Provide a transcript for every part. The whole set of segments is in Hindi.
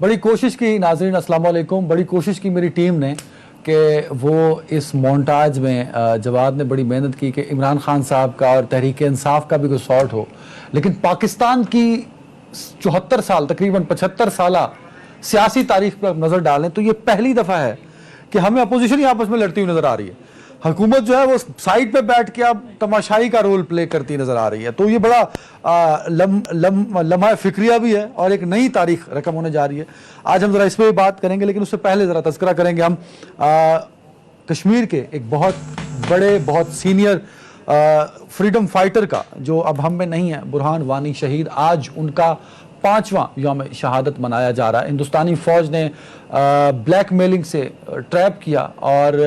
बड़ी कोशिश की नाज़रीन, अस्सलाम वालेकुम। बड़ी कोशिश की मेरी टीम ने कि वो इस मोन्टाज में जवाद ने बड़ी मेहनत की कि इमरान खान साहब का और तहरीक इंसाफ का भी कोई सॉर्ट हो, लेकिन पाकिस्तान की 74 साल तकरीबन 75 साल सियासी तारीख पर नज़र डालें तो ये पहली दफ़ा है कि हमें अपोजिशन ही आपस में लड़ती हुई नज़र आ रही है। हुकूमत जो है वो साइड पे बैठ के अब तमाशाई का रोल प्ले करती नजर आ रही है। तो ये बड़ा लम्हा फिक्रिया भी है और एक नई तारीख रकम होने जा रही है। आज हम जरा इस पर भी बात करेंगे, लेकिन उससे पहले जरा तज़किरा करेंगे हम कश्मीर के एक बहुत बड़े, बहुत सीनियर फ्रीडम फाइटर का, जो अब हम में नहीं है, बुरहान वानी शहीद। आज उनका 5वां यौम शहादत मनाया जा रहा है। हिंदुस्तानी फ़ौज ने ब्लैकमेलिंग से ट्रैप किया और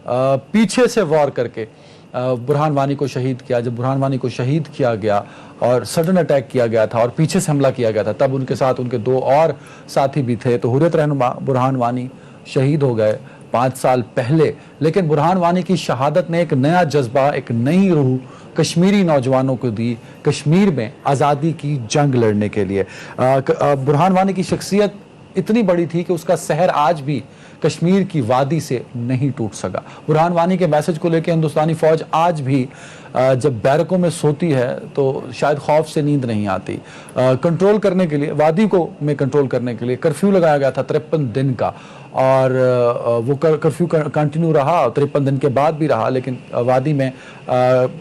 पीछे से वॉर करके बुरहान वानी को शहीद किया। जब बुरहान वानी को शहीद किया गया और सडन अटैक किया गया था और पीछे से हमला किया गया था, तब उनके साथ उनके 2 और साथी भी थे। तो हुर्रियत रहनुमा बुरहान वानी शहीद हो गए 5 साल पहले, लेकिन बुरहान वानी की शहादत ने एक नया जज्बा, एक नई रूह कश्मीरी नौजवानों को दी कश्मीर में आज़ादी की जंग लड़ने के लिए। बुरहान वानी की शख्सियत इतनी बड़ी थी कि उसका सहर आज भी कश्मीर की वादी से नहीं टूट सका। बुरहान वानी के मैसेज को लेकर हिंदुस्तानी फ़ौज आज भी जब बैरकों में सोती है तो शायद खौफ से नींद नहीं आती। कंट्रोल करने के लिए, वादी को में कंट्रोल करने के लिए कर्फ्यू लगाया गया था 53 दिन का, और वो कर्फ्यू कंटिन्यू रहा, 53 दिन के बाद भी रहा। लेकिन वादी में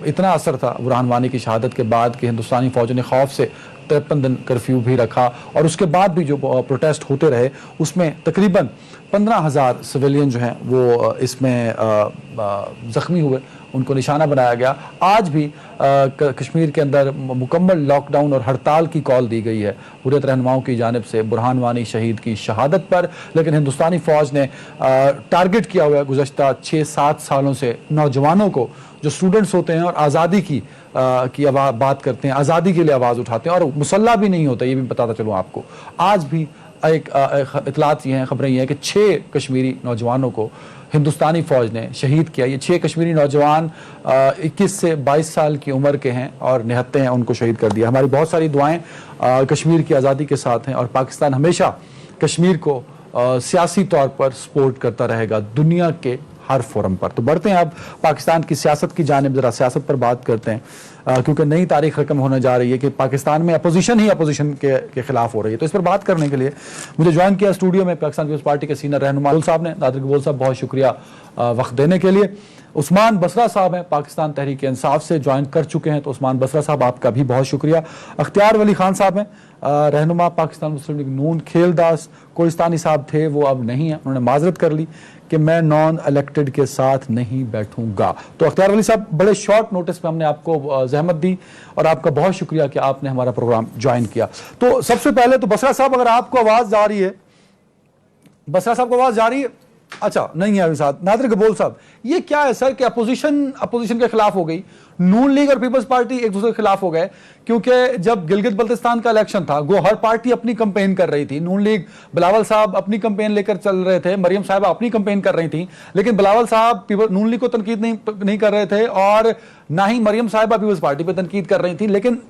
इतना असर था बुरहान वानी की शहादत के बाद कि हिंदुस्तानी फ़ौज ने खौफ से 53 दिन कर्फ्यू भी रखा, और उसके बाद भी जो प्रोटेस्ट होते रहे उसमें तकरीबन 15,000 सिविलियन जो हैं वो इसमें ज़ख्मी हुए, उनको निशाना बनाया गया। आज भी कश्मीर के अंदर मुकम्मल लॉकडाउन और हड़ताल की कॉल दी गई है हुर्रियत रहनुमाओं की जानिब से बुरहान वानी शहीद की शहादत पर। लेकिन हिंदुस्तानी फ़ौज ने टारगेट किया हुआ है गुज़श्ता 6-7 सालों से नौजवानों को, जो स्टूडेंट्स होते हैं और आज़ादी की बात करते हैं, आज़ादी के लिए आवाज़ उठाते हैं और मुसल्ला भी नहीं होता। ये भी बताता चलूँ आपको, आज भी एक इतलात ये हैं, खबरें ये हैं कि 6 कश्मीरी नौजवानों को हिंदुस्तानी फ़ौज ने शहीद किया। ये 6 कश्मीरी नौजवान 21 से 22 साल की उम्र के हैं और निहत्ते हैं, उनको शहीद कर दिया। हमारी बहुत सारी दुआएं कश्मीर की आज़ादी के साथ हैं और पाकिस्तान हमेशा कश्मीर को सियासी तौर पर सपोर्ट करता रहेगा दुनिया के हर फोरम पर। तो बढ़ते हैं अब पाकिस्तान की सियासत की जानिब, जरा सियासत पर बात करते हैं, क्योंकि नई तारीख रकम होने जा रही है कि पाकिस्तान में अपोजिशन ही अपोजिशन के खिलाफ हो रही है। तो इस पर बात करने के लिए मुझे ज्वाइन किया स्टूडियो में पाकिस्तान पीपल्स पार्टी के सीनियर रहनुमा कबूल साहब ने। नादिर कबूल साहब, बहुत शुक्रिया वक्त देने के लिए। उस्मान बसरा साहब हैं, पाकिस्तान तहरीक इंसाफ से ज्वाइन कर चुके हैं, तो उस्मान बसरा साहब आपका भी बहुत शुक्रिया। अख्तियार वली खान साहब हैं, रहनुमा पाकिस्तान मुस्लिम लीग नून। खेलदास कोहिस्तानी साहब थे, वो अब नहीं है, उन्होंने माजरत कर ली कि मैं नॉन इलेक्टेड के साथ नहीं बैठूंगा। तो अख्तियार वली साहब, बड़े शॉर्ट नोटिस पे हमने आपको जहमत दी और आपका बहुत शुक्रिया कि आपने हमारा प्रोग्राम ज्वाइन किया। तो सबसे पहले तो बसरा साहब, अगर आपको आवाज जा रही है, बसरा साहब को आवाज जा रही है? अच्छा, नहीं है अभी साथ। नादिर कबूल साहब, ये क्या है सर कि अपोजिशन के खिलाफ हो गई, नून लीग और पीपल्स पार्टी एक दूसरे के खिलाफ हो गए? क्योंकि जब गिलगित बल्तिस्तान का इलेक्शन था, गो हर पार्टी अपनी कंपेन कर रही थी। नून लीग, बिलावल साहब अपनी कंपेन लेकर चल रहे थे, मरियम साहिबा अपनी कंपेन कर रही थी, लेकिन बिलावल साहब नून लीग को तनकीद नहीं कर रहे थे और ना ही मरियम साहिबा पीपल्स पार्टी पर तनकीद कर रही थी। लेकिन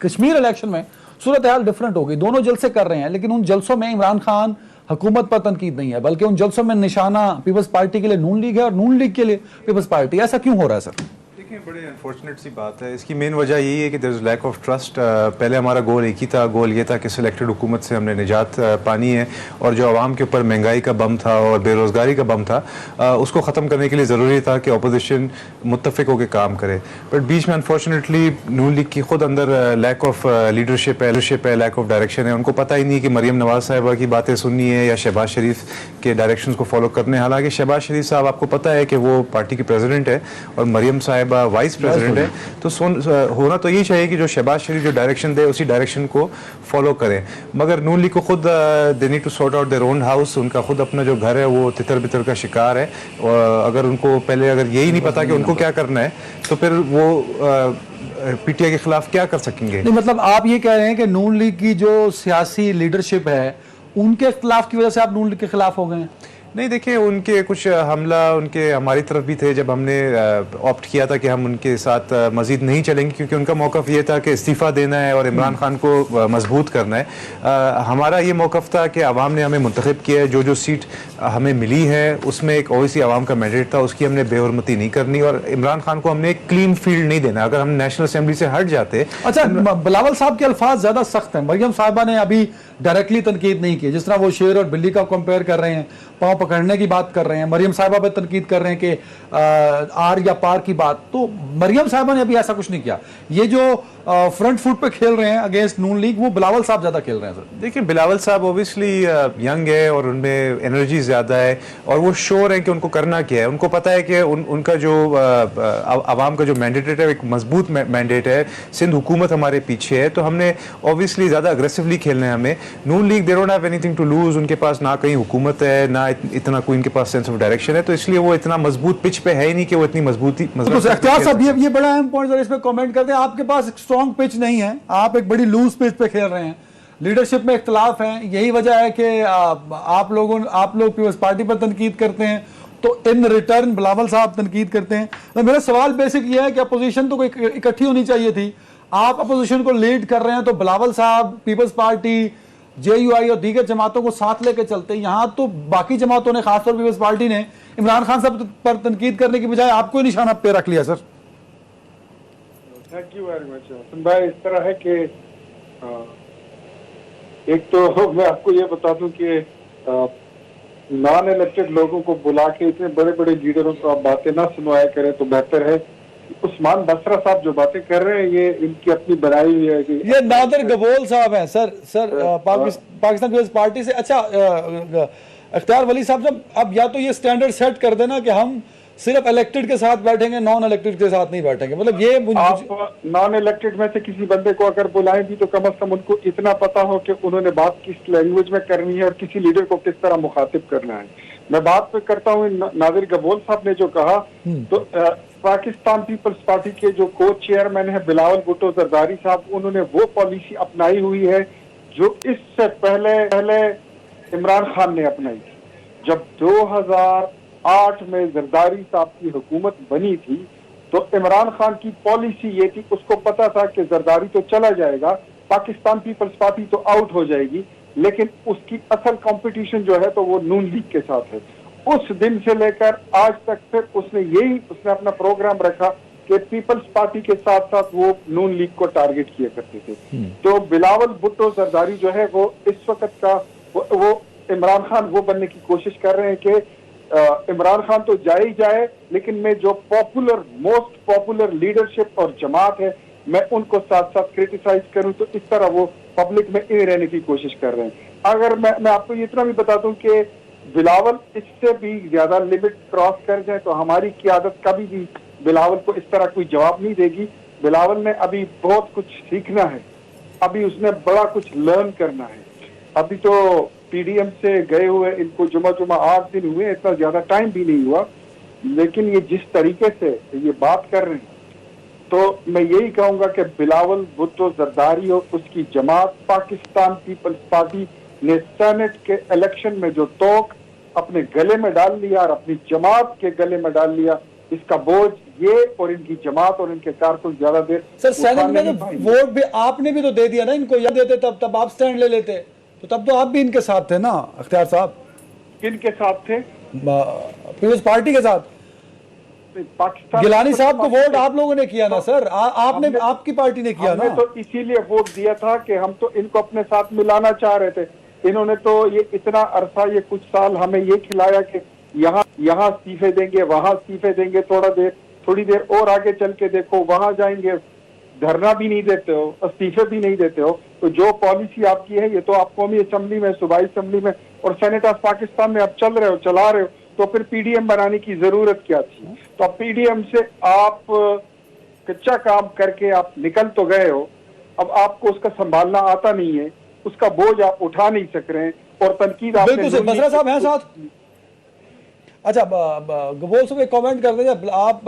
कश्मीर इलेक्शन में सूरत हाल डिफरेंट हो गई, दोनों जलसे कर रहे हैं, लेकिन उन जलसों में इमरान खान हुकूमत पर तनकीद नहीं है, बल्कि उन जलसों में निशाना पीपल्स पार्टी के लिए नून लीग है और नून लीग के लिए पीपल्स पार्टी। ऐसा क्यों हो रहा है सर? देखिए, बड़ी अनफॉर्चुनेट सी बात है। इसकी मेन वजह यही है कि there is lack of trust. पहले हमारा गोल एक ही था, गोल ये था कि सिलेक्टेड हुकूमत से हमने निजात पानी है, और जो आवाम के ऊपर महंगाई का बम था और बेरोज़गारी का बम था, उसको ख़त्म करने के लिए ज़रूरी था कि अपोजिशन मुत्तफ़िक होकर काम करे। बट बीच में अनफॉर्चुनेटली नून लीग की खुद अंदर लैक ऑफ लीडरशिप है, लैक ऑफ डायरेक्शन है। उनको पता ही नहीं कि मरियम नवाज़ साहिबा की बातें सुननी है या शहबाज शरीफ के डायरेक्शन को फॉलो करने। हालांकि शहबाज शरीफ साहब, आपको पता है कि वो पार्टी की प्रेसिडेंट है और मरियम साहिबा वाइस प्रेसिडेंट है, तो होना तो यही चाहिए कि जो शहबाज शरीफ जो डायरेक्शन दे उसी डायरेक्शन को फॉलो करें। मगर नून लीग को खुद they need to sort out their own house. उनका खुद अपना जो घर है वो तितर बितर का शिकार है, और अगर उनको पहले अगर यही नहीं पता कि उनको क्या करना है, तो फिर वो पीटीआई के खिलाफ क्या कर सकेंगे? नहीं, मतलब आप ये कह रहे हैं कि नून लीग की जो सियासी लीडरशिप है उनके खिलाफ की वजह से आप नून लीग के खिलाफ हो गए हैं? नहीं देखिए, उनके कुछ हमला उनके हमारी तरफ भी थे जब हमने ऑप्ट किया था कि हम उनके साथ मजीद नहीं चलेंगे, क्योंकि उनका मौक़िफ़ ये था कि इस्तीफ़ा देना है और इमरान खान को मजबूत करना है। हमारा ये मौक़िफ़ था कि अवाम ने हमें मुंतखब किया है, जो सीट हमें मिली है उसमें एक ओवैसी अवाम का मैंडेट था, उसकी हमने बेहुरमती नहीं करनी और इमरान खान को हमने एक क्लीन फील्ड नहीं देना। अगर हम नेशनल असेंबली से हट जाते। अच्छा, बिलावल साहब के अल्फाज ज्यादा सख्त हैं। मरियम साहिबा ने अभी डायरेक्टली तनकीद नहीं की, जिस तरह वो शेर और बिल्ली का कंपेयर कर रहे हैं, पाँव पकड़ने की बात कर रहे हैं, मरियम साहिबा पे तनकीद कर रहे हैं कि आर या पार की बात। तो मरियम साहिबा ने अभी ऐसा कुछ नहीं किया। ये जो फ्रंट फुट पे खेल रहे हैं अगेंस्ट नून लीग, वो बिलावल साहब ज्यादा खेल रहे हैं सर। देखिए, बिलावल साहब ओबियसली यंग है और उनमें एनर्जी ज़्यादा है और वो श्योर है कि उनको करना क्या है। उनको पता है कि उनका जो आवाम का जो मैंडेट है एक मजबूत मैंडेट है, सिंध हुकूमत हमारे पीछे है, तो हमने ओबियसली ज़्यादा अग्रेसिवली खेलना है हमें। Noon league they don't have anything to lose, उनके पास ना कहीं हुकूमत है ना इतना कोई इनके पास सेंस ऑफ डायरेक्शन है, तो इसलिए वो इतना मजबूत पिच पे है ही नहीं कि वो इतनी मजबूती। अख्तियार साहब, ये बड़ा अहम पॉइंट इस पे कमेंट करते हैं। आपके पास एक स्ट्रॉन्ग पिच नहीं है, आप एक बड़ी लूज पिच पे खेल रहे हैं, लीडरशिप में इख्तलाफ है, यही वजह है कि आप लोग पीपल्स पार्टी पर तनकीद करते हैं, तो इन रिटर्न बिलावल साहब तनकीद करते हैं। तो मेरा सवाल बेसिक ये है कि अपोजिशन तो कोई इकट्ठी होनी चाहिए थी, आप अपोजिशन को लीड कर रहे हैं, तो बिलावल साहब पीपल्स पार्टी, JUI और दीगर जमातों को साथ लेकर चलते हैं। यहाँ तो बाकी जमातों ने, खासतौर पीपल्स पार्टी ने इमरान खान साहब पर तनकीद करने की बजाय आपको ही निशाना पे रख लिया sir. Thank you very much भाई। इस तरह है कि एक तो मैं आपको ये बता दूं कि नॉन इलेक्टेड लोगों को बुला के इतने बड़े बड़े लीडरों को आप बातें ना सुनवाया करें तो बेहतर है। उस्मान बसरा साहब जो बातें कर रहे हैं ये इनकी अपनी बनाई हुई है। ये नादिर गबोल साहब हैं सर पाकिस्तान पीपल्स पार्टी से। अच्छा अख्तियार वली साहब, जब अब या तो ये स्टैंडर्ड सेट कर देना कि हम सिर्फ इलेक्टेड के साथ बैठेंगे, नॉन इलेक्टेड के साथ नहीं बैठेंगे, मतलब ये आप नॉन इलेक्टेड में से किसी बंदे को अगर बुलाएं भी तो कम से कम उनको इतना पता हो कि उन्होंने बात किस लैंग्वेज में करनी है और किसी लीडर को किस तरह मुखातिब करना है। मैं बात पे करता हूँ नादिर गबोल साहब ने जो कहा, तो पाकिस्तान पीपल्स पार्टी के जो को चेयरमैन है बिलावल भुट्टो जरदारी साहब, उन्होंने वो पॉलिसी अपनाई हुई है जो इससे पहले इमरान खान ने अपनाई थी। जब 2008 में जरदारी साहब की हुकूमत बनी थी तो इमरान खान की पॉलिसी ये थी, उसको पता था कि जरदारी तो चला जाएगा, पाकिस्तान पीपल्स पार्टी तो आउट हो जाएगी, लेकिन उसकी असल कंपटीशन जो है तो वो नून लीग के साथ है। उस दिन से लेकर आज तक फिर उसने अपना प्रोग्राम रखा कि पीपल्स पार्टी के साथ साथ वो नून लीग को टारगेट किया करते थे। तो बिलावल भुट्टो जरदारी जो है वो इस वक्त का वो इमरान खान वो बनने की कोशिश कर रहे हैं कि इमरान खान तो जाए ही जाए, लेकिन मैं जो मोस्ट पॉपुलर लीडरशिप और जमात है मैं उनको साथ साथ क्रिटिसाइज करूं, तो इस तरह वो पब्लिक में इन रहने की कोशिश कर रहे हैं। अगर मैं आपको इतना भी बता दूं कि बिलावल इससे भी ज्यादा लिमिट क्रॉस कर जाए तो हमारी क़यादत कभी भी बिलावल को इस तरह कोई जवाब नहीं देगी। बिलावल ने अभी बहुत कुछ सीखना है, अभी उसने बड़ा कुछ लर्न करना है। अभी तो PDM से गए हुए इनको जुमा 8 दिन हुए, इतना ज्यादा टाइम भी नहीं हुआ, लेकिन ये जिस तरीके से ये बात कर रहे हैं तो मैं यही कहूंगा कि बिलावल भुट्टो जरदारी और उसकी जमात पाकिस्तान पीपल्स पार्टी ने सेनेट के इलेक्शन में जो तोक अपने गले में डाल लिया और अपनी जमात के गले में डाल लिया, इसका बोझ ये और इनकी जमात और इनके कारकुन ज्यादा देर सर सेनेट में तो वोट भी आपने भी तो दे दिया ना इनको, या देते तब आप स्टैंड ले लेते, तो तब तो आप भी इनके साथ थे ना अख्तियार साहब। किनके साथ थे? पीपल्स पार्टी के साथ। पाकिस्तान गिलानी साहब को वोट आप लोगों ने किया ना सर, आपने आपकी पार्टी ने किया ना। तो इसीलिए वोट दिया था कि हम तो इनको अपने साथ मिलाना चाह रहे थे। इन्होंने तो ये इतना अरसा, ये कुछ साल हमें ये खिलाया कि यहाँ इस्तीफे देंगे, वहां इस्तीफे देंगे, थोड़ी देर और आगे चल के देखो वहां जाएंगे, धरना भी नहीं देते हो, इस्तीफे भी नहीं देते हो। तो जो पॉलिसी आपकी है ये तो आप कौमी असेंबली में, सूबाई असेंबली में और सेनेट ऑफ पाकिस्तान में आप चला रहे हो, तो फिर PDM बनाने की जरूरत क्या थी? तो अब PDM से आप कच्चा काम करके आप निकल तो गए हो, अब आपको उसका संभालना आता नहीं है, उसका बोझ आप उठा नहीं सक रहे हैं और तनकीद बिल्कुल बसरा साहब हैं साथ। अच्छा गबोल साहब एक कमेंट कर दीजिए, आप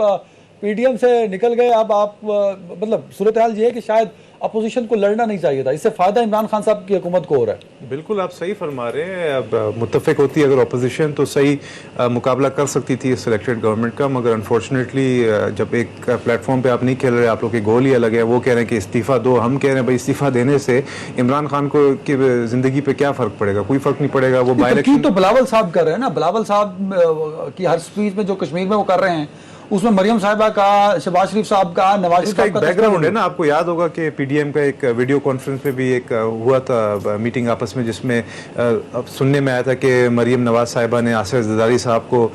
PDM से निकल गए, अब आप मतलब सूरत हाल ये है कि शायद अपोजिशन को लड़ना नहीं चाहिए था, इससे फायदा इमरान खान साहब की हुकूमत को हो रहा है। बिल्कुल आप सही फरमा रहे हैं। अब मुत्तफिक होती अगर अपोजिशन तो सही मुकाबला कर सकती थी सिलेक्टेड गवर्नमेंट का, मगर अनफॉर्चुनेटली जब एक प्लेटफॉर्म पे आप नहीं खेल रहे, आप लोग की गोल ही अलग है। वो कह रहे हैं कि इस्तीफ़ा दो, हम कह रहे हैं भाई इस्तीफ़ा देने से इमरान खान को की ज़िंदगी पे क्या फ़र्क पड़ेगा? कोई फ़र्क नहीं पड़ेगा। वो बाई इलेक्शन तो बिलावल साहब कर रहे हैं ना, बिलावल साहब की हर स्पीच में जो कश्मीर में वो कर रहे हैं उसमें मरियम साहिबा का, शहबाज शरीफ साहब का, नवाज शरीफ इसका साहब एक का बैकग्राउंड है ना। आपको याद होगा कि पीडीएम का एक वीडियो कॉन्फ्रेंस में भी एक हुआ था मीटिंग आपस में, जिसमें अब सुनने में आया था कि मरियम नवाज साहिबा ने आसिफ जरदारी साहब को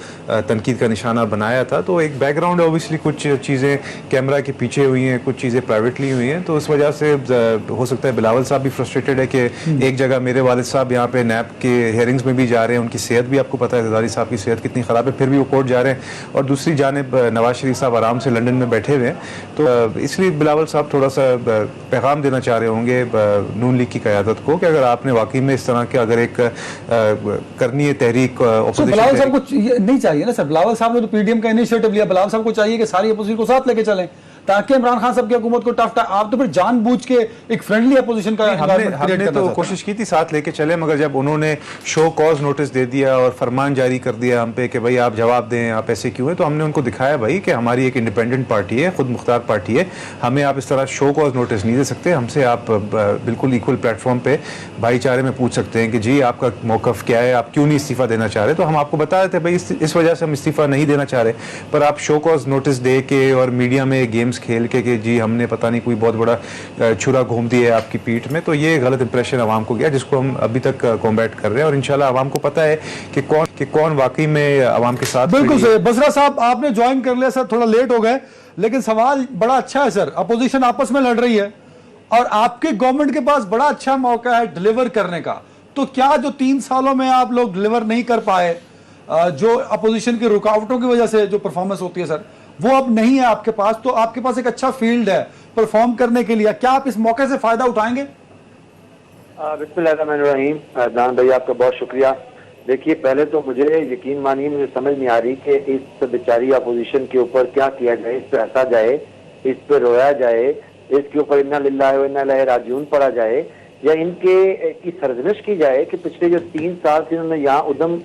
तनकीद का निशाना बनाया था। तो एक बैकग्राउंड है, ओबियसली कुछ चीज़ें कैमरा के पीछे हुई हैं, कुछ चीज़ें प्राइवेटली हुई हैं। तो इस वजह से हो सकता है बिलावल साहब भी फ्रस्ट्रेटेड है कि एक जगह मेरे वालिद साहब यहाँ पे नैब के हेयरिंग्स में भी जा रहे हैं, उनकी सेहत भी आपको पता है जरदारी साहब की सेहत कितनी ख़राब है, फिर भी वो कोर्ट जा रहे हैं। और दूसरी जानिब नवाज शरीफ साहब आराम से लंदन में बैठे हुए हैं। तो इसलिए बिलावल साहब थोड़ा सा पैगाम देना चाह रहे होंगे नून लीग की क़यादत को कि अगर आपने वाकई में इस तरह के अगर एक करनी है तहरीक बिलावल साहब को नहीं चाहिए ना सर, बिलावल साहब ने तो पीडीएम का इनिशिएटिव लिया, बिलावल साहब को चाहिए कि सारी अपोजिशन को साथ लेके चलें ताकि इमरान खान साहब की हुकूमत को टफ आप तो फिर जानबूझ के एक फ्रेंडली अपोजिशन का हमने तो कोशिश की थी साथ लेके चले, मगर जब उन्होंने शो कॉज नोटिस दे दिया और फरमान जारी कर दिया हम पे कि भाई आप जवाब दें, आप ऐसे क्यों हैं, तो हमने उनको दिखाया भाई कि हमारी एक इंडिपेंडेंट पार्टी है, खुद मुख्तार पार्टी है, हमें आप इस तरह शो कॉज नोटिस नहीं दे सकते। हमसे आप बिल्कुल इक्वल प्लेटफॉर्म पे भाईचारे में पूछ सकते हैं कि जी आपका मौकफ क्या है, आप क्यों नहीं इस्तीफा देना चाह रहे। तो हम आपको बता रहे थे भाई इस वजह से हम इस्तीफा नहीं देना चाह रहे, पर आप शो कॉज नोटिस दे के और मीडिया में गेम्स खेल के कि जी हमने पता नहीं कोई बहुत बड़ा छुरा घूम दिया है आपकी पीठ में, तो ये गलत इंप्रेशन आवाम को गया, जिसको हम अभी तक कॉम्बैट कर रहे हैं। और इंशाल्लाह आवाम को पता है कि कौन वाकई में आवाम के साथ। बिल्कुल सर। बसरा साहब आपने ज्वाइन कर लिया सर, थोड़ा लेट हो गए, लेकिन सवाल बड़ा अच्छा है सर। अपोजिशन आपस में लड़ रही है और आपके गवर्नमेंट के पास बड़ा अच्छा मौका है डिलीवर करने का, तो क्या जो 3 सालों में आप लोग डिलीवर नहीं कर पाए, जो अपोजिशन की रुकावटों की वजह से जो परफॉर्मेंस होती है सर, वो अब नहीं है आपके पास, तो आपके पास एक अच्छा फील्ड है परफॉर्म करने के लिए, क्या आप इस मौके से फायदा उठाएंगे? बिस्मिल्लाहिर्रहमानिर्रहीम। दान भाई आपका बहुत शुक्रिया। देखिए पहले तो मुझे यकीन मानिए, मुझे समझ नहीं आ रही कि इस बेचारी अपोजिशन के ऊपर क्या किया जाए, इस पर हंसा जाए, इस पर रोया जाए, इसके ऊपर इन्ना लिल्लाहि व इन्ना इलैहि राजिऊन पढ़ा जाए, या इनके की सरजनिश की जाए कि पिछले जो 3 साल से उन्होंने यहाँ उदम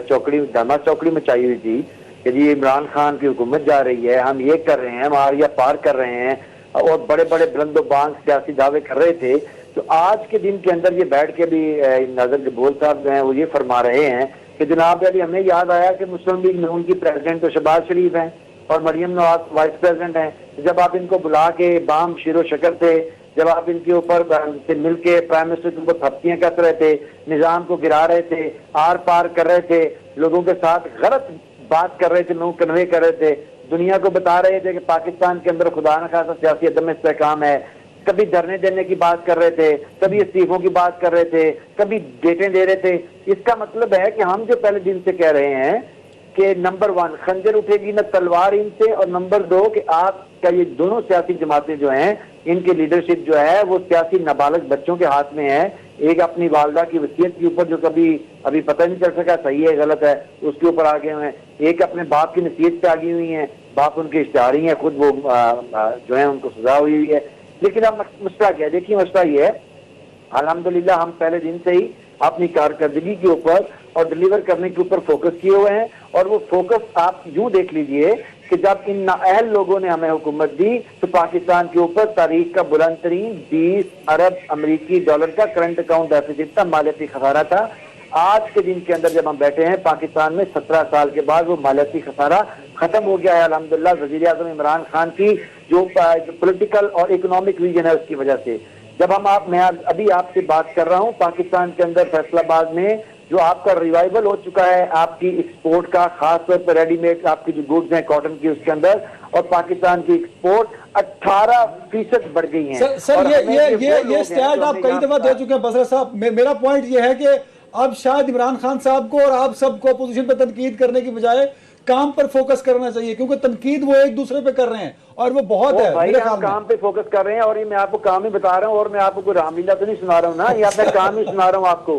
चौकड़ी दामा चौकड़ी मचाई हुई थी कि जी इमरान खान की हुकूमत जा रही है, हम ये कर रहे हैं, हम आरिया पार कर रहे हैं, और बड़े बड़े बुलंदो बांग सियासी दावे कर रहे थे। तो आज के दिन के अंदर ये बैठ के भी नाज़र गबोल साहब जो हैं वो ये फरमा रहे हैं कि जनाब अली हमें याद आया कि मुस्लिम लीग नून की प्रेसिडेंट तो शहबाज शरीफ हैं और मरियम नवाज वाइस प्रेसिडेंट हैं। जब आप इनको बुला के बाम शिरो शक्र थे, जब आप इनके ऊपर से मिलके प्राइम मिनिस्टर के ऊपर थप्पियां कस रहे थे, निजाम को गिरा रहे थे, आर पार कर रहे थे, लोगों के साथ गलत बात कर रहे थे, लोग कन्वे कर रहे थे, दुनिया को बता रहे थे कि पाकिस्तान के अंदर खुदा न खासा सियासी अदम इस्तेहकाम है, कभी धरने देने की बात कर रहे थे, कभी इस्तीफों की बात कर रहे थे, कभी डेटें दे रहे थे। इसका मतलब है कि हम जो पहले दिन से कह रहे हैं कि नंबर 1 खंजर उठेगी न तलवार इनसे, और नंबर 2 कि आपका ये दोनों सियासी जमातें जो हैं इनकी लीडरशिप जो है वो सियासी नाबालिग बच्चों के हाथ में है। एक अपनी वालदा की वसीयत के ऊपर जो कभी अभी पता नहीं चल सका सही है गलत है, उसके ऊपर आ गए हुए हैं। एक अपने बाप की नसीहत पे आ गई हुई है, बाप उनके इश्तिहारी हैं, खुद वो जो है उनको सजा हुई हुई है। लेकिन अब मसला क्या है? देखिए मसला ये है, अल्हम्दुलिल्लाह हम पहले दिन से ही अपनी कारकर्दगी के ऊपर और डिलीवर करने के ऊपर फोकस किए हुए हैं। और वो फोकस आप यूं देख लीजिए कि जब इन नाअहल लोगों ने हमें हुकूमत दी तो पाकिस्तान के ऊपर तारीख का बुलंद तरीन 20 अरब अमरीकी डॉलर का करंट अकाउंट डेफिसिट था, मालियाती खसारा था। आज के दिन के अंदर जब हम बैठे हैं पाकिस्तान में 17 साल के बाद वो मालियाती खसारा खत्म हो गया है अल्हम्दुलिल्लाह, वज़ीर आज़म इमरान खान की जो पॉलिटिकल और इकोनॉमिक विजन है उसकी वजह से। जब मैं अभी आपसे बात कर रहा हूँ, पाकिस्तान के अंदर फैसलाबाद में जो आपका रिवाइवल हो चुका है आपकी एक्सपोर्ट का, खासतौर पर रेडीमेड आपकी जो गुड्स हैं कॉटन की उसके अंदर, और पाकिस्तान की एक्सपोर्ट 18% बढ़ गई है। सर ये स्टैट आप कई दफा दे चुके हैं बसरा साहब। मेरा पॉइंट ये है कि अब शायद इमरान खान साहब को और आप सबको अपोजिशन पर तनकीद करने की बजाय काम पर फोकस करना चाहिए, क्योंकि तनकीद वो एक दूसरे पे कर रहे हैं और वो बहुत ओ है भाई, मेरे हम ख्याल में। काम पे फोकस कर रहे हैं और ये मैं आपको काम ही बता रहा हूँ, और मैं आपको कोई रामलीला तो नहीं सुना रहा हूँ ना, ये मैं काम ही सुना रहा हूँ आपको।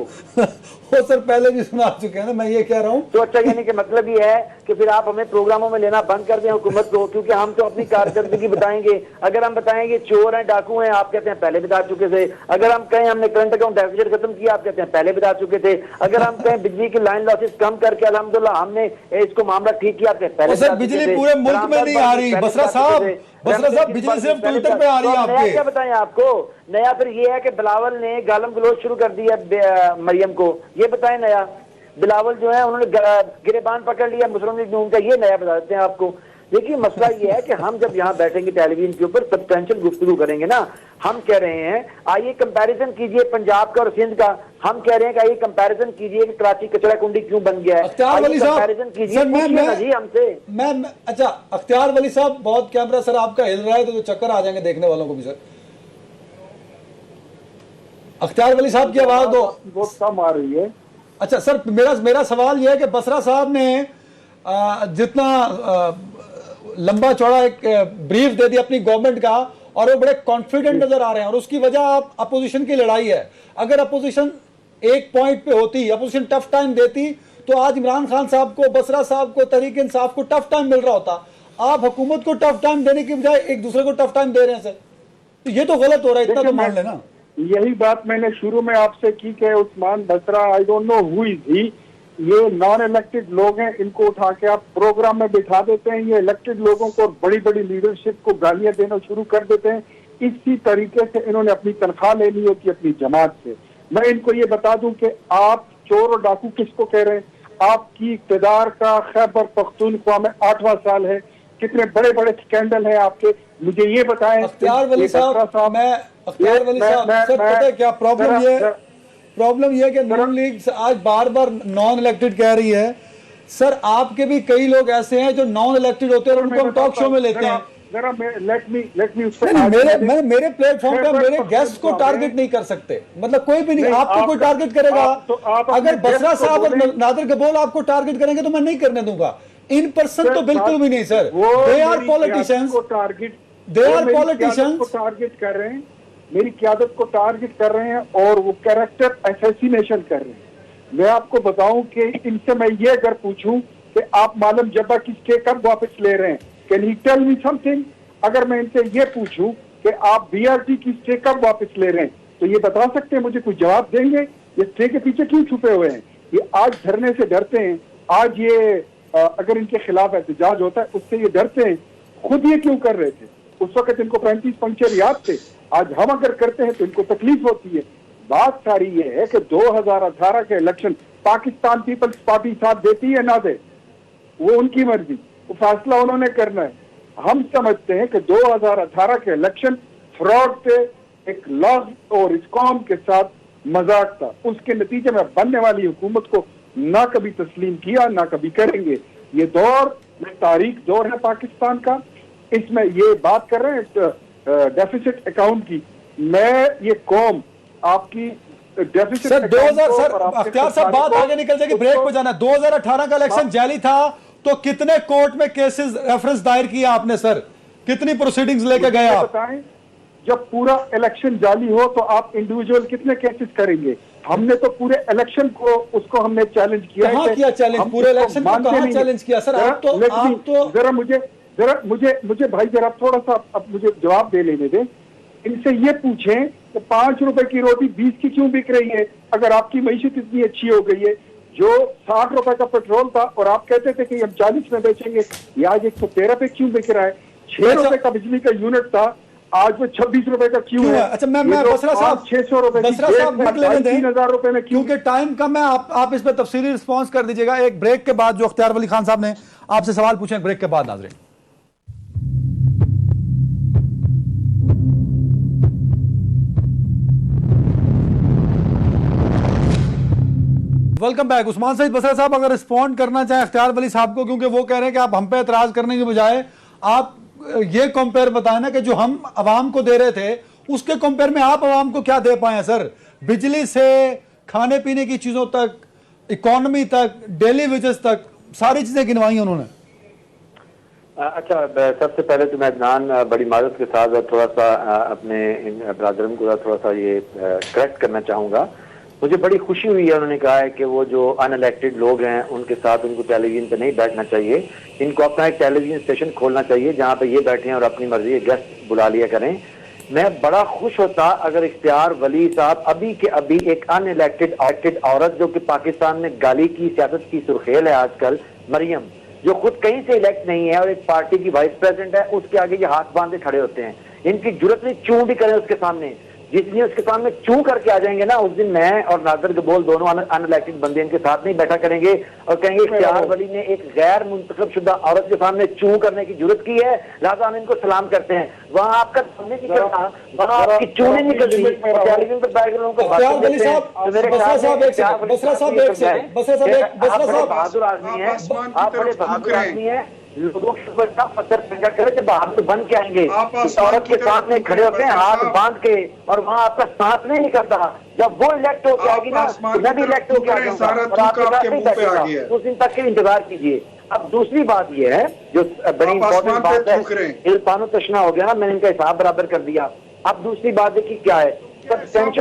वो सर पहले भी सुना चुके हैं ना, मैं ये कह रहा हूँ। तो अच्छा, यानी कि मतलब ये है कि फिर आप हमें प्रोग्रामों में लेना बंद कर दें हुकूमत को, क्योंकि हम तो अपनी कारकर्दगी बताएंगे। अगर हम बताएंगे चोर हैं, डाकू हैं, आप कहते हैं पहले बता चुके थे। अगर हम कहें हमने करंट अकाउंट डेफिसिट खत्म किया, आप कहते हैं पहले बता चुके थे। अगर हम कहें बिजली की लाइन लॉसेस कम करके अल्हम्दुलिल्लाह हमने इसको मामला ठीक किया, आप कहते हैं और पहले सर बता चुके बिजली थे। पूरे मुल्क में नहीं आ रही, पहले बसरा बता चुके साहब, थे। बसरा साहब, बिजली सिर्फ ट्विटर पे आ रही है तो नया आपके। क्या बताएं आपको? नया फिर ये है कि बिलावल ने गालम गलोच शुरू कर दिया मरियम को, ये बताएं नया। बिलावल जो है उन्होंने गिरेबान पकड़ लिया मुस्लिम लीग नून का, ये नया बता देते हैं आपको। देखिए मसला ये है कि हम जब यहाँ बैठेंगे टेलीविजन के ऊपर सब्सटेंशियल गुफ्तगू करेंगे ना, हम कह रहे हैं आइए कंपैरिजन कीजिए पंजाब का और सिंध का। हम कह रहे हैं कि आइए कंपैरिजन कीजिए कि कराची कचरा कुंडी क्यों बन गया है। अख्तियार वली साहब, कंपैरिजन कीजिए, सर पूछिए ना जी हमसे। मैं अच्छा अख्तियार वली साहब, बहुत कैमरा सर आपका हिल रहा है तो चक्कर आ जाएंगे देखने वालों को भी। सर अख्तियार वली साहब की आवाज दो। बहुत कम आ रही है। अच्छा सर, मेरा सवाल यह है कि बसरा साहब ने जितना लंबा चौड़ा एक ब्रीफ दे दिया अपनी गवर्नमेंट का, और वो बड़े कॉन्फिडेंट नजर आ रहे हैं, और उसकी वजह आप अपोजिशन की लड़ाई है। अगर अपोजिशन एक पॉइंट पे होती, अपोजिशन टफ टाइम देती, तो आज इमरान खान साहब को, बसरा साहब को, तहरीक इंसाफ को टफ टाइम मिल रहा होता। आप हुकूमत को टफ टाइम देने की बजाय एक दूसरे को टफ टाइम दे रहे हैं सर, तो ये तो गलत हो रहा है, इतना तो मान लेना। यही बात मैंने शुरू में आपसे की कि Usman Basra, I don't know who is he, ये नॉन इलेक्टेड लोग हैं, इनको उठा के आप प्रोग्राम में बिठा देते हैं, ये इलेक्टेड लोगों को, बड़ी बड़ी लीडरशिप को गालियां देना शुरू कर देते हैं। इसी तरीके से इन्होंने अपनी तनख्वाह लेनी होती है अपनी जमात से। मैं इनको ये बता दूं कि आप चोर और डाकू किसको कह रहे हैं? आपकी इक़्तिदार का खैबर पख्तूनख्वा में 8वां साल है, कितने बड़े बड़े स्कैंडल है आपके, मुझे ये बताएं। अख्तियार वली साहब, अख्तियार वली साहब, सर पता है क्या प्रॉब्लम ये है कि नून लीग आज बार बार नॉन इलेक्टेड कह रही है। सर आपके भी कई लोग ऐसे हैं जो नॉन इलेक्टेड होते हैं और उनको हम टॉक शो में लेते हैं। मेरे प्लेटफॉर्म पे मेरे गेस्ट को टारगेट नहीं कर सकते, मतलब कोई भी नहीं, आपको कोई टारगेट करेगा। अगर बसरा साहब और नादिर गबोल आपको टारगेट करेंगे तो मैं नहीं करने दूंगा। इन पर्सन तो बिल्कुल भी नहीं sir. They are politicians, they are politicians target कर रहे हैं, मेरी क़यादत को टारगेट कर रहे हैं और वो कैरेक्टर असैसिनेशन कर रहे हैं। मैं आपको बताऊं कि इनसे मैं ये अगर पूछूं कि आप मालूम जब्बा की स्टे कब वापस ले रहे हैं, can he tell me something? अगर मैं इनसे ये पूछूं कि आप बीआरटी की स्टे कब वापस ले रहे हैं, तो ये बता सकते हैं मुझे? कोई जवाब देंगे? ये स्टे के पीछे क्यों छुपे हुए हैं? ये आज धरने से डरते हैं, आज ये अगर इनके खिलाफ एहतजाज होता है उससे ये डरते हैं। खुद ये क्यों कर रहे थे? उस वक्त इनको 35 पंक्चर याद थे, आज हम अगर करते हैं तो इनको तकलीफ होती है। बात सारी ये है कि 2018 के इलेक्शन पाकिस्तान पीपल्स पार्टी साथ देती है ना दे, वो उनकी मर्जी, वो फैसला उन्होंने करना है। हम समझते हैं कि 2018 के इलेक्शन फ्रॉड थे, एक लॉ और इस कौम के साथ मजाक था। उसके नतीजे में बनने वाली हुकूमत को ना कभी तस्लीम किया ना कभी करेंगे। ये दौर में तारीख दौर है पाकिस्तान का। इसमें ये बात कर रहे हैं डेफिसिट अकाउंट की, मैं ये कौम आपकी डेफिसिट सर 2000 सर अख्तियार साहब बात आगे निकल जाएगी, ब्रेक पे जाना। 2018 का इलेक्शन जाली था तो कितने कोर्ट में केसेस रेफरेंस दायर किया आपने सर? कितनी प्रोसीडिंग्स लेके गए आप? बताएं, जब पूरा इलेक्शन जाली हो तो आप इंडिविजुअल कितने केसेस करेंगे? हमने तो पूरे इलेक्शन को उसको हमने चैलेंज किया। कहां किया चैलेंज? पूरे इलेक्शन को कहां चैलेंज किया सर? आप तो जरा मुझे भाई जरा थोड़ा सा अब मुझे जवाब दे लेने दें। इनसे ये पूछें कि 5 रुपए की रोटी 20 की क्यों बिक रही है? अगर आपकी मईशत इतनी अच्छी हो गई है, जो 60 रुपए का पेट्रोल था और आप कहते थे कि हम 40 में बेचेंगे, ये आज 113 पे क्यों बिक रहा है? 6 रुपए का बिजली का यूनिट था, आज वो 26 रुपए का क्यों है? अच्छा मैं बसरा साहब 600 रुपए, बसरा साहब लिख लेने दें, 3000 रुपए में क्यों? क्योंकि टाइम कम है। आप इस पर तफसीली रिस्पॉन्स कर दीजिएगा एक ब्रेक के बाद। जो अख्तियार वली खान साहब ने आपसे सवाल पूछे ब्रेक के बाद। नाज़रीन वेलकम बैक। उस्मान सईद बसरा साहब अगर रिस्पॉन्ड करना चाहें अख्तियार वली साहब को, क्योंकि वो कह रहे हैं कि आप हम पे एतराज करने के बजाय आप ये कंपेयर बताएं ना कि जो हम आवाम को दे रहे थे उसके कंपेयर में आप आवाम को क्या दे पाए सर? बिजली से खाने पीने की चीजों तक, इकोनॉमी तक, डेली वेजेस तक, सारी चीजें गिनवाई उन्होंने। अच्छा, सबसे पहले तो मैं अदनान बड़ी माजरत के साथ थोड़ा सा अपने ब्रादरम को थोड़ा सा ये करेक्ट करना चाहूँगा। मुझे बड़ी खुशी हुई है, उन्होंने कहा है कि वो जो अनइलेक्टेड लोग हैं उनके साथ उनको टेलीविजन पे नहीं बैठना चाहिए, इनको अपना एक टेलीविजन स्टेशन खोलना चाहिए जहाँ पे ये बैठे हैं और अपनी मर्जी गेस्ट बुला लिया करें। मैं बड़ा खुश होता अगर इख्तियार वली साहब अभी के अभी एक अनइलेक्टेड औरत जो कि पाकिस्तान में गाली की सियासत की सुर्खेल है आजकल, मरियम, जो खुद कहीं से इलेक्ट नहीं है और एक पार्टी की वाइस प्रेसिडेंट है, उसके आगे ये हाथ बांधे खड़े होते हैं। इनकी जुर्रत नहीं चूं भी करें उसके सामने, जितनी उसके सामने चूं करके आ जाएंगे ना, उस दिन मैं और नादर गबोल दोनों अनइलेक्टेड बंदे इनके साथ नहीं बैठा करेंगे और कहेंगे इख्तियार वली ने एक गैर मुंतखब शुदा औरत के सामने चूं करने की जुर्रत की है, लिहाजा हम इनको सलाम करते हैं। वहाँ आपका सामने नहीं करता, वहाँ आपकी चूने नहीं करती, टेलीविजन पर बैठ कर उनको बहादुर आदमी है, आप बड़े बहादुर आदमी है, लोगों के ऊपर का पत्थर फेंका करे तो बहादुर बन के आएंगे। इस औरत के सामने खड़े होते हैं हाथ बांध के और वहाँ आपका साथ नहीं निकलता। जब वो इलेक्ट होकर आएगी ना तो मैं भी इलेक्ट होकर आ जाऊंगा और आपके साथ नहीं बैठेगा, उस दिन तक के इंतजार कीजिए। अब दूसरी बात ये है जो बड़ी इंपॉर्टेंट बात है, इल्फानो तशना हो गया ना, मैंने इनका हिसाब बराबर कर दिया। अब दूसरी बात देखिए क्या है, सब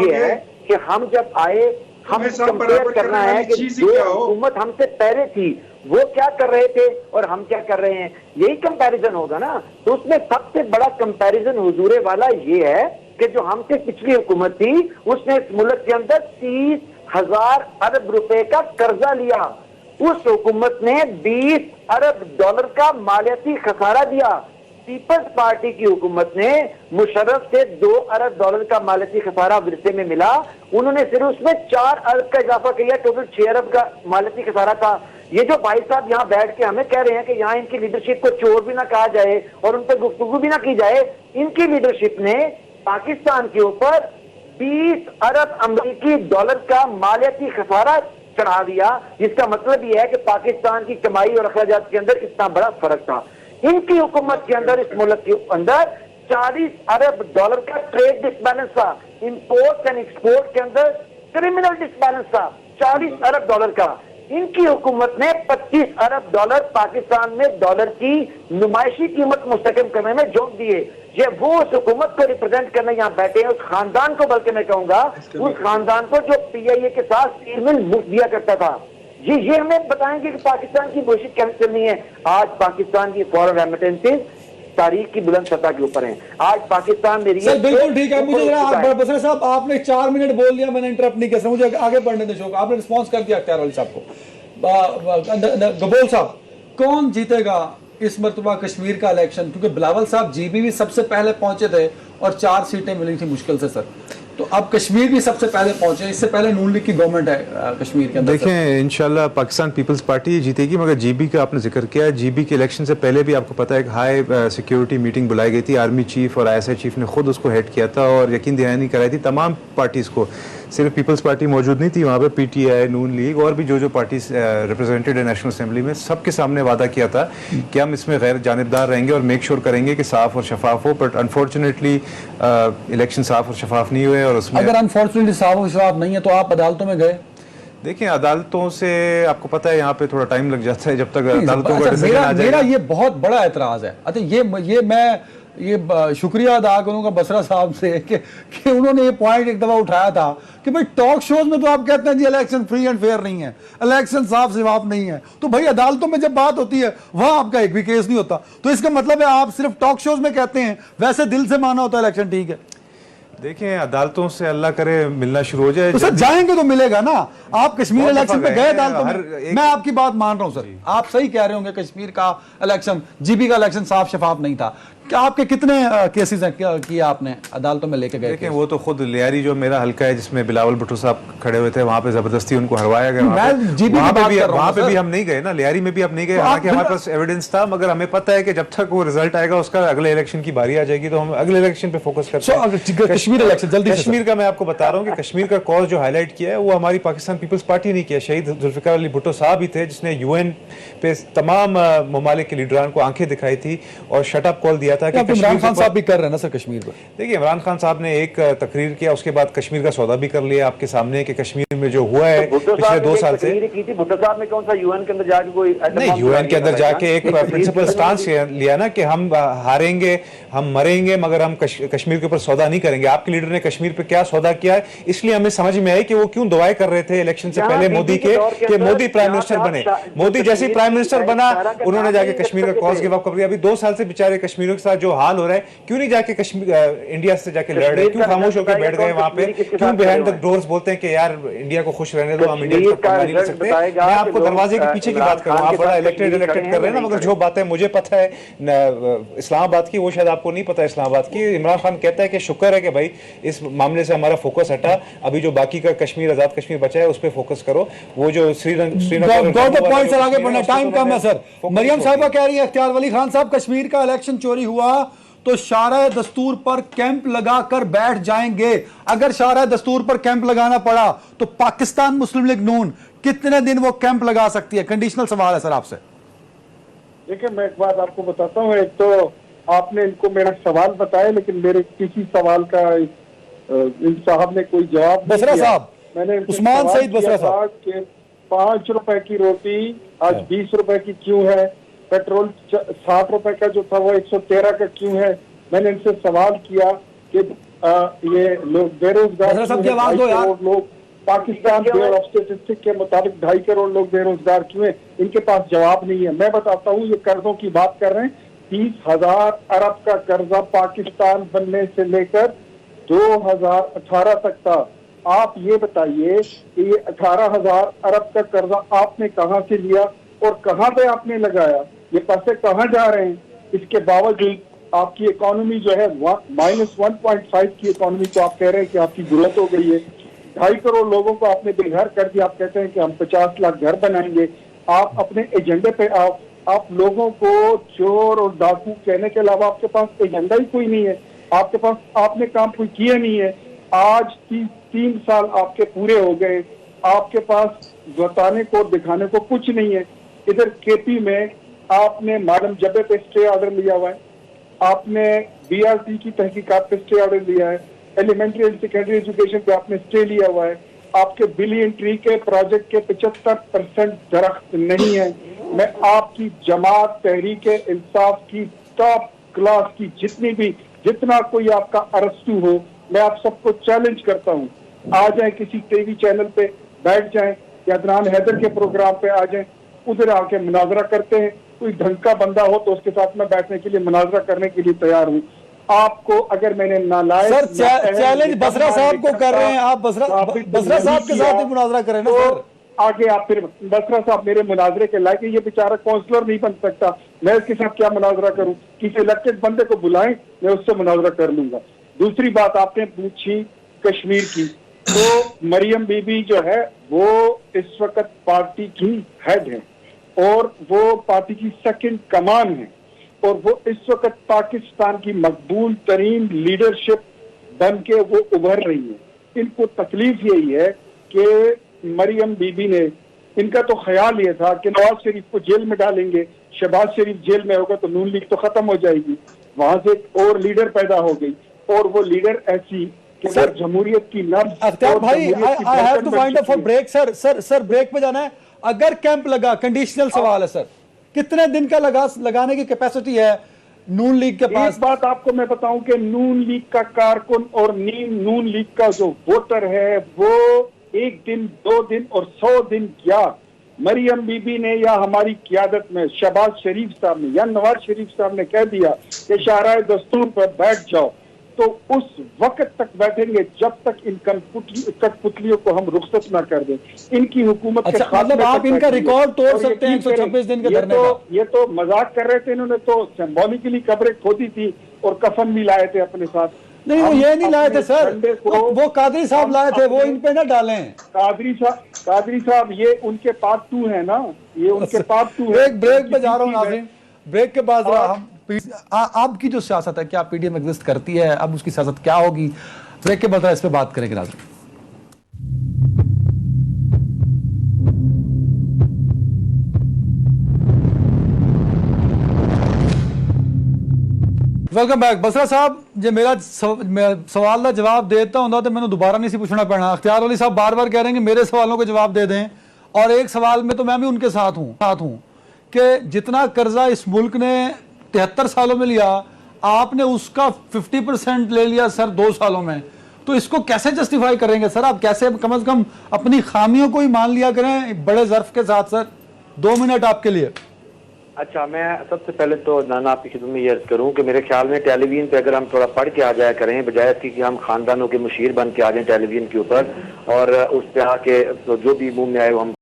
ये है कि हम जब आए हमें कंपेयर करना है कि जो हुकूमत हमसे पहले थी वो क्या कर रहे थे और हम क्या कर रहे हैं, यही कंपैरिजन होगा ना। तो उसमें सबसे बड़ा कंपैरिजन हुजूरे वाला ये है कि जो हमसे पिछली हुकूमत थी उसने इस मुल्क के अंदर 30,000 अरब रुपए का कर्जा लिया, उस हुकूमत ने 20 अरब डॉलर का मालियाती खसारा दिया। पीपल्स पार्टी की हुकूमत ने मुशर्रफ से 2 अरब डॉलर का मालियाती खसारा विरसे में मिला, उन्होंने सिर्फ उसमें 4 अरब का इजाफा किया, टोटल 6 अरब का मालियाती खसारा था। ये जो भाई साहब यहाँ बैठ के हमें कह रहे हैं कि यहाँ इनकी लीडरशिप को चोर भी ना कहा जाए और उन पर गुफ्तगू भी ना की जाए, इनकी लीडरशिप ने पाकिस्तान के ऊपर 20 अरब अमेरिकी डॉलर का मालियाती खसारा चढ़ा दिया, जिसका मतलब यह है कि पाकिस्तान की कमाई और अखराजात के अंदर इतना बड़ा फर्क था। इनकी हुकूमत के अंदर इस मुल्क के अंदर 40 अरब डॉलर का ट्रेड डिसबैलेंस था, इंपोर्ट एंड एक्सपोर्ट के अंदर क्रिमिनल डिसबैलेंस था 40 अरब डॉलर का। इनकी हुकूमत ने 25 अरब डॉलर पाकिस्तान में डॉलर की नुमाइशी कीमत मुस्तकम करने में झोंक दिए। ये वो उस हुकूमत को रिप्रेजेंट करने यहाँ बैठे हैं, उस खानदान को, बल्कि मैं कहूंगा उस खानदान को जो PIA के साथ स्टील मिल मुफ्त दिया करता था। ये हमें बताएंगे कि पाकिस्तान की कोशिश कैसे चलनी है। आज पाकिस्तान की फॉरेन रेमिटेंसेज तारीख की बुलंद सतह के ऊपर हैं। आज पाकिस्तान में सर बिल्कुल ठीक है, मुझे जरा बसरा साहब आपने 4 मिनट बोल दिया, मैंने इंटरप्ट नहीं किया, मुझे आगे बढ़ने दे शौक, आपने रिस्पॉन्स कर दिया अख्तियार वाली साहब को। गबोल साहब, कौन जीतेगा इस मरतबा कश्मीर का इलेक्शन, क्योंकि बिलावल साहब GB भी सबसे पहले पहुंचे थे और 4 सीटें मिली थी मुश्किल से सर, तो अब कश्मीर भी सबसे पहले पहुंचे, इससे पहले नून लीग की गवर्नमेंट है कश्मीर के अंदर। देखें इंशाल्लाह पाकिस्तान पीपल्स पार्टी जीतेगी, मगर GB का आपने जिक्र किया है, GB के इलेक्शन से पहले भी आपको पता है एक हाई सिक्योरिटी मीटिंग बुलाई गई थी, आर्मी चीफ और ISI चीफ ने खुद उसको हेड किया था और यकीन दहानी कराई थी तमाम पार्टीज़ को। सिर्फ पीपल्स पार्टी मौजूद नहीं थी वहाँ पे, PTI, नून लीग और भी जो पार्टीज रिप्रेजेंटेड है नेशनल असेंबली में, सबके सामने वादा किया था कि हम इसमें गैर जानिबदार रहेंगे और मेक श्योर करेंगे कि साफ और शफाफ हो। बट अनफॉर्चुनेटली इलेक्शन साफ और शफाफ नहीं हुए और उसमें अगर अनफॉर्चुनेटली साफ और शफाफ नहीं है तो आप अदालतों में गए। देखिए अदालतों से आपको पता है यहाँ पे थोड़ा टाइम लग जाता है जब तक अदालतों का डिसीजन आ जाएगा। मेरा ये बहुत बड़ा एतराज है। अच्छा ये मैं शुक्रिया अदा करूंगा बसरा साहब से कि उन्होंने ये पॉइंट एक दफा उठाया था कि भाई टॉक शोज में तो आप कहते हैं जी इलेक्शन फ्री एंड फेयर नहीं है, इलेक्शन साफ शफाफ नहीं है, तो भाई अदालतों में जब बात होती है वहां आपका एक भी केस नहीं होता। तो इसका मतलब है आप सिर्फ टॉक शोज में कहते हैं, वैसे दिल से माना होता है इलेक्शन ठीक है। देखें अदालतों से अल्लाह करे मिलना शुरू हो जाए तो सर जाएंगे तो मिलेगा ना। आप कश्मीर इलेक्शन में गए अदालतों में, मैं आपकी बात मान रहा हूं सर, आप सही कह रहे होंगे कश्मीर का इलेक्शन, GB का इलेक्शन साफ शफाफ नहीं था। क्या आपके कितने केसेस हैं किया आपने अदालतों में लेके गए? देखें वो तो खुद लियारी जो मेरा हल्का है जिसमें बिलावल भुट्टो साहब खड़े हुए थे, वहां पे जबरदस्ती उनको हरवाया गया। वहां पे भी हम नहीं गए ना, लियारी में भी हम नहीं गए, हालांकि हमारे पास एविडेंस था, मगर हमें पता है कि जब तक वो रिजल्ट आएगा उसका अगले इलेक्शन की बारी आ जाएगी तो हम अगले इलेक्शन पे फोकस करते हैं। कश्मीर इलेक्शन जल्दी से कश्मीर का मैं आपको बता रहा हूँ कि कश्मीर का कॉज जो हाईलाइट किया है वो हमारी पाकिस्तान पीपल्स पार्टी ने किया। शहीद जुल्फिकार अली भुट्टो साहब ही थे जिसने यूएन पे तमाम ममालिक के लीडरान को आंखें दिखाई थी और शटअप कॉल दिया था कि सर। इमरान खान साहब भी कर रहे हैं ना सर कश्मीर पर। देखिए, इमरान खान साहब ने एक तकरीर किया, उसके बाद कश्मीर का सौदा भी कर लिया आपके सामने कि कश्मीर में जो हुआ है पिछले 2 साल से। भुट्टो साहब ने कौन सा यूएन के अंदर जाके कोई नहीं, यूएन के अंदर जाके एक प्रिंसिपल स्टांस लिया ना कि हम हारेंगे, हम मरेंगे, मगर हम कश्मीर के ऊपर सौदा नहीं करेंगे। आपके लीडर ने कश्मीर पे क्या सौदा किया है, इसलिए हमें समझ में आई कि वो क्यों दुआएं कर रहे थे इलेक्शन से पहले मोदी के कि मोदी प्राइम मिनिस्टर बने। मोदी जैसे ही प्राइम मिनिस्टर बना उन्होंने जाके कश्मीर का कॉज गिव अप कर दिया। अभी 2 साल से बेचारे कश्मीरियों के साथ जो हाल हो रहा है, क्यों नहीं जाके कश्मीर इंडिया से जाके लड़ रहे, क्यों खामोश होकर बैठ गए वहां पे, क्यों बिहाइंड द डोर्स बोलते हैं कि यार इंडिया को खुश रहने दो, हम इंडिया को पंगा नहीं ले सकते। मैं आपको दरवाजे के पीछे की बात कर रहा हूं, आप बड़ा इलेक्टेड कर रहे हैं ना, मगर जो बातें मुझे पता है इस्लामाबाद की वो शायद आपको नहीं पता। इस्लामाबाद की इमरान खान कहता है कि शुक्र है कि भाई इस मामले से हमारा फोकस हटा, अभी जो बाकी का कश्मीर, आजाद कश्मीर बचा है उस पर फोकस करो। वो जो श्रीनगर पॉइंट सर, आगे बढ़ना, टाइम कम है सर। मरियम साहिबा कह रही है इख्तियार वली खान साहब कश्मीर का इलेक्शन चोरी हुआ तो शारा दस्तूर पर कैंप लगाकर बैठ जाएंगे। अगर शारा दस्तूर पर कैंप लगाना पड़ा तो पाकिस्तान मुस्लिम लीग नून कितने दिन वो कैंप लगा सकती है? कंडीशनल सवाल है सर आपसे। देखिए, मैं एक बात आपको बताता हूँ। एक तो आपने इनको मेरा सवाल बताया, लेकिन मेरे किसी सवाल का इन साहब ने कोई जवाब नहीं बसरा दिया। साहब, मैंने उस्मान सईद बसरा साहब कि 5 रुपए की रोटी आज 20 रुपए की क्यों है, पेट्रोल 60 रुपए का जो था वो 113 का क्यों है। मैंने इनसे सवाल किया कि ये लोग बेरोजगार, लोग पाकिस्तान ब्यूरो ऑफ स्टैटिस्टिक्स के मुताबिक 2.5 करोड़ लोग बेरोजगार क्यों हैं, इनके पास जवाब नहीं है। मैं बताता हूँ, ये कर्जों की बात कर रहे हैं। 30,000 अरब का कर्जा पाकिस्तान बनने से लेकर 2018 तक था। आप ये बताइए कि ये 18,000 अरब का कर्जा आपने कहां से लिया और कहां पे आपने लगाया, ये पैसे कहां जा रहे हैं? इसके बावजूद आपकी इकोनॉमी जो है -1.5 की इकोनॉमी को आप कह रहे हैं कि आपकी ग्रोथ हो गई है। 2.5 करोड़ लोगों को आपने बेघर कर दिया। आप कहते हैं कि हम 50 लाख घर बनाएंगे। आप अपने एजेंडे पे आप लोगों को चोर और डाकू कहने के अलावा आपके पास एजेंडा ही कोई नहीं है। आपके पास आपने काम कोई किया नहीं है। आज 3 साल आपके पूरे हो गए, आपके पास बताने को दिखाने को कुछ नहीं है। इधर केपी में आपने मालूम जबे पे स्टे ऑर्डर लिया हुआ है, आपने बीआरटी की तहकीकात पे स्टे ऑर्डर लिया है, एलिमेंट्री एंड सेकेंडरी एजुकेशन पे आपने स्टे लिया हुआ है, आपके बिलियन ट्री के प्रोजेक्ट के 75% दरख्त नहीं है। मैं आपकी जमात तहरीक इंसाफ की टॉप क्लास की जितना कोई आपका अरस्तू हो, मैं आप सबको चैलेंज करता हूँ, आ जाए किसी टीवी चैनल पे बैठ जाएं या अदनान हैदर के प्रोग्राम पे आ जाएं, उधर आके मुनाजरा करते हैं। कोई ढंग का बंदा हो तो उसके साथ मैं बैठने के लिए, मुनाजरा करने के लिए तैयार हूँ। आपको अगर मैंने नालायक सर चैलेंज बसरा साहब को कर रहे हैं आप, बसरा साहब के साथ ही मुनाजरा करें ना सर। आगे आप फिर बसरा साहब मेरे मुनाजरे के लायक, ये बेचारा काउंसलर नहीं बन सकता, मैं इसके साथ क्या मुनाजरा करूं? किसी इलेक्टेड बंदे को बुलाएं, मैं उससे मुनाजरा कर लूंगा। दूसरी बात आपने पूछी कश्मीर की, तो मरियम बीबी जो है वो इस वक्त पार्टी की हेड है और वो पार्टी की सेकंड कमान है और वो इस वक्त पाकिस्तान की मकबूल तरीन लीडरशिप बन के वो उभर रही है। इनको तकलीफ यही है कि मरियम बीबी ने, इनका तो ख्याल ये था कि नवाज शरीफ को जेल में डालेंगे, शहबाज शरीफ जेल में होगा तो नून लीग तो खत्म हो जाएगी, वहां से एक और लीडर पैदा हो गई और वो लीडर ऐसी कि सर जमहूरियत की नब्ज। अख्तियार भाई, I have to find for break sir break पे जाना है। अगर कैंप लगा, कंडीशनल सवाल है सर, कितने दिन का लगाने की कैपेसिटी है नून लीग के पास? एक बात आपको मैं बताऊं कि नून लीग का कारकुन और नून लीग का जो वोटर है वो 1 दिन, 2 दिन और 100 दिन क्या मरियम बीबी ने या हमारी क़यादत में शहबाज शरीफ साहब ने या नवाज शरीफ साहब ने कह दिया कि शाहराए दस्तूर पर बैठ जाओ, तो उस वक्त तक बैठेंगे जब तक इन कठपुतलियों को हम रुखसत ना कर दें। इनकी हुकूमत के मतलब आप इनका रिकॉर्ड तोड़ सकते हैं 126 दिन के धरने का? ये तो मजाक कर रहे थे, इन्होंने तो सिंबॉलिकली कब्रें खोदी थी और कफन भी लाए थे अपने साथ। नहीं, वो ये नहीं लाए थे सर, वो कादरी साहब लाए थे, वो इन पे ना डालें। कादरी साहब ये उनके पार्ट 2 है ना, ये उनके पार्ट 2 है। एक ब्रेक पे जा रहा हूँ नाज़रीन, ब्रेक के बाद हम आपकी जो सियासत है, क्या पीडीएम एग्जिस्ट करती है, अब उसकी सियासत क्या होगी, ब्रेक के बाद इस पर बात करेंगे नाज़रीन। Welcome back. बसरा साहब, जो मेरा सवाल का जवाब देता हूँ तो मैंने दोबारा नहीं सी पूछना पड़ना। अख्तियार अली साहब बार बार कह रहे हैं कि मेरे सवालों के जवाब दे दें, और एक सवाल में तो मैं भी उनके साथ हूँ कि जितना कर्जा इस मुल्क ने 73 सालों में लिया, आपने उसका 50% ले लिया सर 2 सालों में। तो इसको कैसे जस्टिफाई करेंगे सर? आप कैसे कम से कम अपनी खामियों को ही मान लिया करें बड़े ज़र्फ के साथ। सर 2 मिनट आपके लिए। अच्छा, मैं सबसे पहले तो नाना आपकी खिदमत में ये अर्ज करूं कि मेरे ख्याल में टेलीविजन पे अगर हम थोड़ा पढ़ के आ जाया करें, बजाय इसकी कि हम खानदानों के मुशीर बन के आ जाएं टेलीविजन के ऊपर और उस पे आके तो जो भी मुंह में आए वो हम